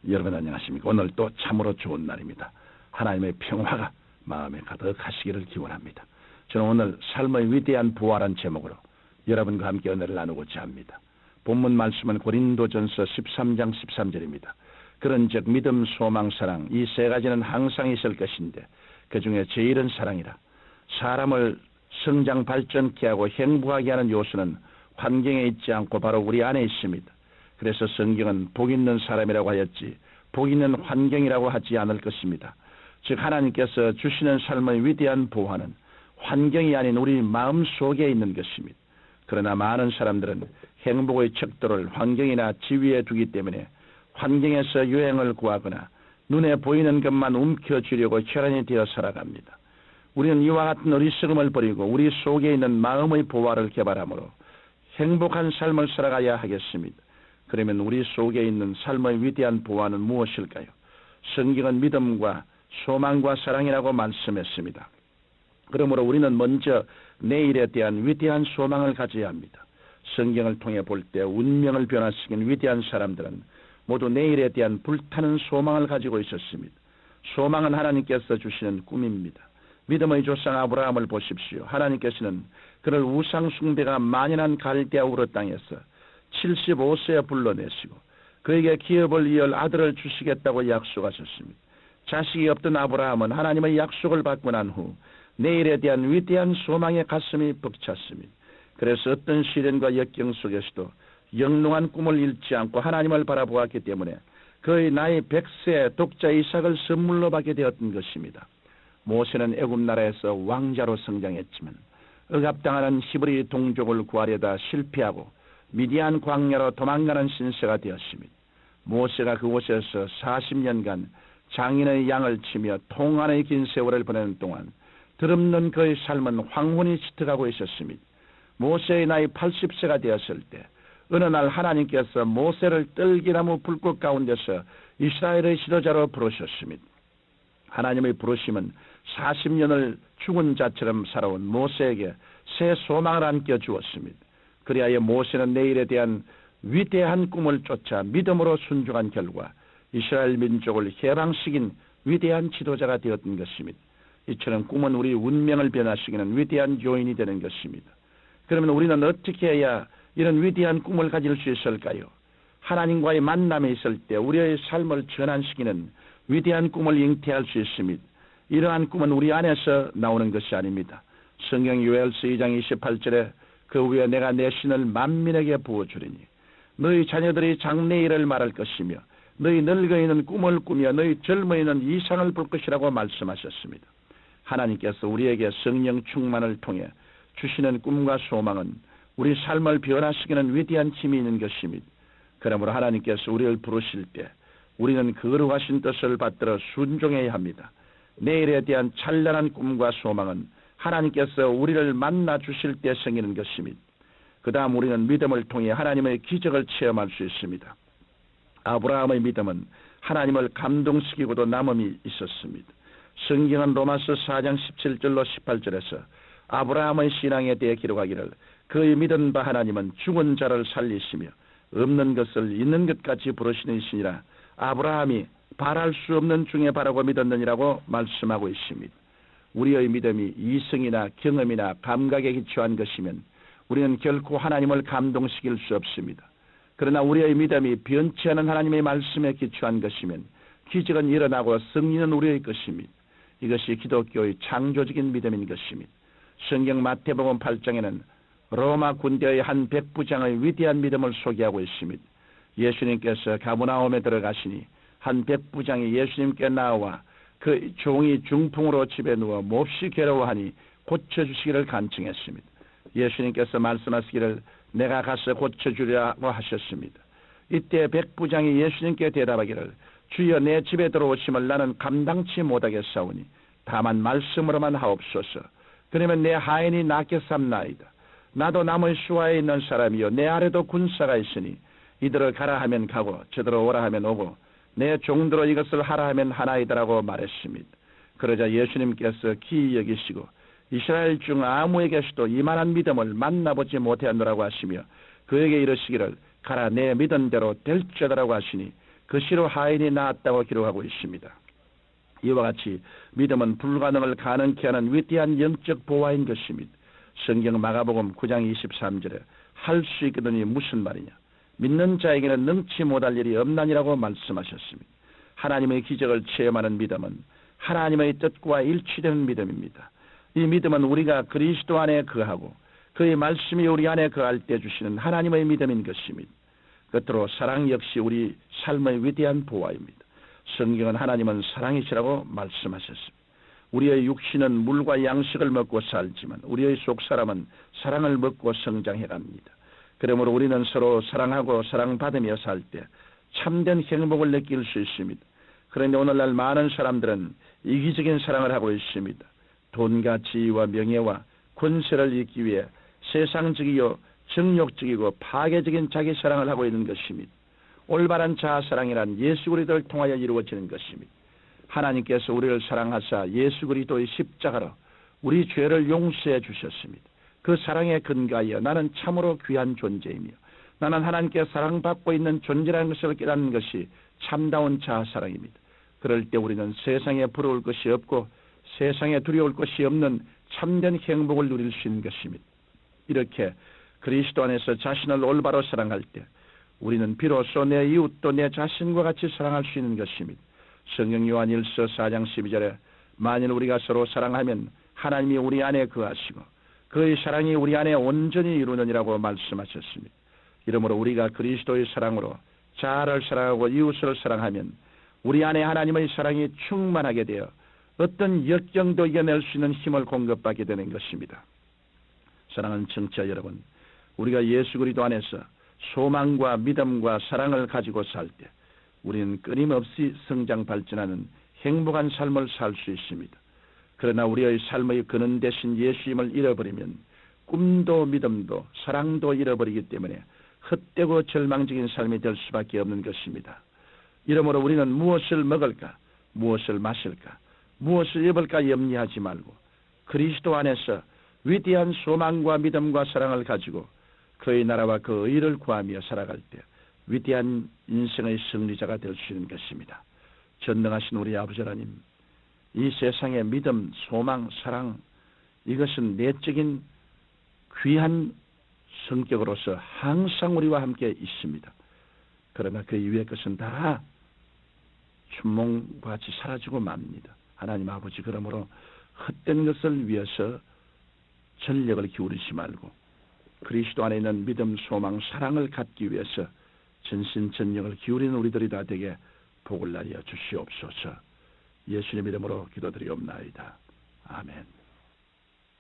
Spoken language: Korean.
여러분 안녕하십니까? 오늘 또 참으로 좋은 날입니다. 하나님의 평화가 마음에 가득하시기를 기원합니다. 저는 오늘 삶의 위대한 부활한 제목으로 여러분과 함께 은혜를 나누고자 합니다. 본문 말씀은 고린도전서 13장 13절입니다. 그런즉 믿음, 소망, 사랑 이 세 가지는 항상 있을 것인데 그 중에 제일은 사랑이라. 사람을 성장 발전케 하고 행복하게 하는 요소는 환경에 있지 않고 바로 우리 안에 있습니다. 그래서 성경은 복 있는 사람이라고 하였지 복 있는 환경이라고 하지 않을 것입니다. 즉 하나님께서 주시는 삶의 위대한 보화는 환경이 아닌 우리 마음 속에 있는 것입니다. 그러나 많은 사람들은 행복의 척도를 환경이나 지위에 두기 때문에 환경에서 유행을 구하거나 눈에 보이는 것만 움켜쥐려고 혈안이 되어 살아갑니다. 우리는 이와 같은 어리석음을 버리고 우리 속에 있는 마음의 보화를 개발함으로 행복한 삶을 살아가야 하겠습니다. 그러면 우리 속에 있는 삶의 위대한 보화는 무엇일까요? 성경은 믿음과 소망과 사랑이라고 말씀했습니다. 그러므로 우리는 먼저 내일에 대한 위대한 소망을 가져야 합니다. 성경을 통해 볼 때 운명을 변화시킨 위대한 사람들은 모두 내일에 대한 불타는 소망을 가지고 있었습니다. 소망은 하나님께서 주시는 꿈입니다. 믿음의 조상 아브라함을 보십시오. 하나님께서는 그를 우상 숭배가 만연한 갈대아 우르 땅에서 75세에 불러내시고 그에게 기업을 이을 아들을 주시겠다고 약속하셨습니다. 자식이 없던 아브라함은 하나님의 약속을 받고 난 후 내일에 대한 위대한 소망에 가슴이 벅찼습니다. 그래서 어떤 시련과 역경 속에서도 영롱한 꿈을 잃지 않고 하나님을 바라보았기 때문에 그의 나이 100세 독자 이삭을 선물로 받게 되었던 것입니다. 모세는 애굽 나라에서 왕자로 성장했지만 억압당하는 히브리 동족을 구하려다 실패하고 미디안 광야로 도망가는 신세가 되었습니다. 모세가 그곳에서 40년간 장인의 양을 치며 통안의 긴 세월을 보내는 동안 드럽는 그의 삶은 황혼이 짙어가고 있었습니다. 모세의 나이 80세가 되었을 때 어느 날 하나님께서 모세를 떨기나무 불꽃 가운데서 이스라엘의 지도자로 부르셨습니다. 하나님의 부르심은 40년을 죽은 자처럼 살아온 모세에게 새 소망을 안겨주었습니다. 그리하여 모세는 내일에 대한 위대한 꿈을 쫓아 믿음으로 순종한 결과 이스라엘 민족을 해방시킨 위대한 지도자가 되었던 것입니다. 이처럼 꿈은 우리 운명을 변화시키는 위대한 요인이 되는 것입니다. 그러면 우리는 어떻게 해야 이런 위대한 꿈을 가질 수 있을까요? 하나님과의 만남에 있을 때 우리의 삶을 전환시키는 위대한 꿈을 잉태할 수 있습니다. 이러한 꿈은 우리 안에서 나오는 것이 아닙니다. 성경 요엘서 2장 28절에 그 후에 내가 내 신을 만민에게 부어주리니 너희 자녀들이 장래일을 말할 것이며 너희 늙어있는 꿈을 꾸며 너희 젊어있는 이상을 볼 것이라고 말씀하셨습니다. 하나님께서 우리에게 성령 충만을 통해 주시는 꿈과 소망은 우리 삶을 변화시키는 위대한 힘이 있는 것입니다. 그러므로 하나님께서 우리를 부르실 때 우리는 거룩하신 뜻을 받들어 순종해야 합니다. 내일에 대한 찬란한 꿈과 소망은 하나님께서 우리를 만나 주실 때 생기는 것입니다. 그 다음 우리는 믿음을 통해 하나님의 기적을 체험할 수 있습니다. 아브라함의 믿음은 하나님을 감동시키고도 남음이 있었습니다. 성경은 로마서 4장 17절로 18절에서 아브라함의 신앙에 대해 기록하기를 그의 믿은 바 하나님은 죽은 자를 살리시며 없는 것을 있는 것같이 부르시는 신이라 아브라함이 바랄 수 없는 중에 바라고 믿었느니라고 말씀하고 있습니다. 우리의 믿음이 이성이나 경험이나 감각에 기초한 것이면 우리는 결코 하나님을 감동시킬 수 없습니다. 그러나 우리의 믿음이 변치 않은 하나님의 말씀에 기초한 것이면 기적은 일어나고 승리는 우리의 것입니다. 이것이 기독교의 창조적인 믿음인 것입니다. 성경 마태복음 8장에는 로마 군대의 한 백부장의 위대한 믿음을 소개하고 있습니다. 예수님께서 가버나움에 들어가시니 한 백부장이 예수님께 나와 그 종이 중풍으로 집에 누워 몹시 괴로워하니 고쳐주시기를 간청했습니다. 예수님께서 말씀하시기를 내가 가서 고쳐주리라고 하셨습니다. 이때 백부장이 예수님께 대답하기를 주여 내 집에 들어오심을 나는 감당치 못하겠사오니 다만 말씀으로만 하옵소서. 그러면 내 하인이 낫게 삼나이다. 나도 남의 수하에 있는 사람이요 내 아래도 군사가 있으니 이들을 가라 하면 가고 저들을 오라 하면 오고 내 종들로 이것을 하라 하면 하나이다라고 말했습니다. 그러자 예수님께서 기이 여기시고 이스라엘 중 아무에게서도 이만한 믿음을 만나보지 못하노라고 하시며 그에게 이르시기를 가라 내 믿은 대로 될지어다라고 하시니 그 씨로 하인이 낳았다고 기록하고 있습니다. 이와 같이 믿음은 불가능을 가능케 하는 위대한 영적 보화인 것입니다. 성경 마가복음 9장 23절에 할 수 있거든이 무슨 말이냐? 믿는 자에게는 능치 못할 일이 없나니라고 말씀하셨습니다. 하나님의 기적을 체험하는 믿음은 하나님의 뜻과 일치되는 믿음입니다. 이 믿음은 우리가 그리스도 안에 거하고 그의 말씀이 우리 안에 거할 때 주시는 하나님의 믿음인 것입니다. 끝으로 사랑 역시 우리 삶의 위대한 보화입니다. 성경은 하나님은 사랑이시라고 말씀하셨습니다. 우리의 육신은 물과 양식을 먹고 살지만 우리의 속사람은 사랑을 먹고 성장해 갑니다. 그러므로 우리는 서로 사랑하고 사랑받으며 살 때 참된 행복을 느낄 수 있습니다. 그런데 오늘날 많은 사람들은 이기적인 사랑을 하고 있습니다. 돈과 지위와 명예와 권세를 얻기 위해 세상적이요 정욕적이고 파괴적인 자기 사랑을 하고 있는 것입니다. 올바른 자아사랑이란 예수 그리스도를 통하여 이루어지는 것입니다. 하나님께서 우리를 사랑하사 예수 그리스도의 십자가로 우리 죄를 용서해 주셨습니다. 그 사랑에 근거하여 나는 참으로 귀한 존재이며 나는 하나님께 사랑받고 있는 존재라는 것을 깨닫는 것이 참다운 자아사랑입니다. 그럴 때 우리는 세상에 부러울 것이 없고 세상에 두려울 것이 없는 참된 행복을 누릴 수 있는 것입니다. 이렇게 그리스도 안에서 자신을 올바로 사랑할 때 우리는 비로소 내 이웃도 내 자신과 같이 사랑할 수 있는 것입니다. 성경 요한일서 4장 12절에 만일 우리가 서로 사랑하면 하나님이 우리 안에 거하시고 그의 사랑이 우리 안에 온전히 이루느니라고 말씀하셨습니다. 이러므로 우리가 그리스도의 사랑으로 자아를 사랑하고 이웃을 사랑하면 우리 안에 하나님의 사랑이 충만하게 되어 어떤 역경도 이겨낼 수 있는 힘을 공급받게 되는 것입니다. 사랑하는 청취자 여러분, 우리가 예수 그리스도 안에서 소망과 믿음과 사랑을 가지고 살 때 우리는 끊임없이 성장 발전하는 행복한 삶을 살 수 있습니다. 그러나 우리의 삶의 근원 대신 예수님을 잃어버리면 꿈도 믿음도 사랑도 잃어버리기 때문에 헛되고 절망적인 삶이 될 수밖에 없는 것입니다. 이러므로 우리는 무엇을 먹을까, 무엇을 마실까, 무엇을 입을까 염려하지 말고 그리스도 안에서 위대한 소망과 믿음과 사랑을 가지고 그의 나라와 그 의를 구하며 살아갈 때 위대한 인생의 승리자가 될 수 있는 것입니다. 전능하신 우리 아버지 하나님, 이 세상의 믿음, 소망, 사랑, 이것은 내적인 귀한 성격으로서 항상 우리와 함께 있습니다. 그러나 그 이외의 것은 다 춘몽과 같이 사라지고 맙니다. 하나님 아버지, 그러므로 헛된 것을 위해서 전력을 기울이지 말고 그리스도 안에 있는 믿음, 소망, 사랑을 갖기 위해서 전신전력을 기울이는 우리들이 다 되게 복을 나려 주시옵소서. 예수님 이름으로 기도드리옵나이다. 아멘.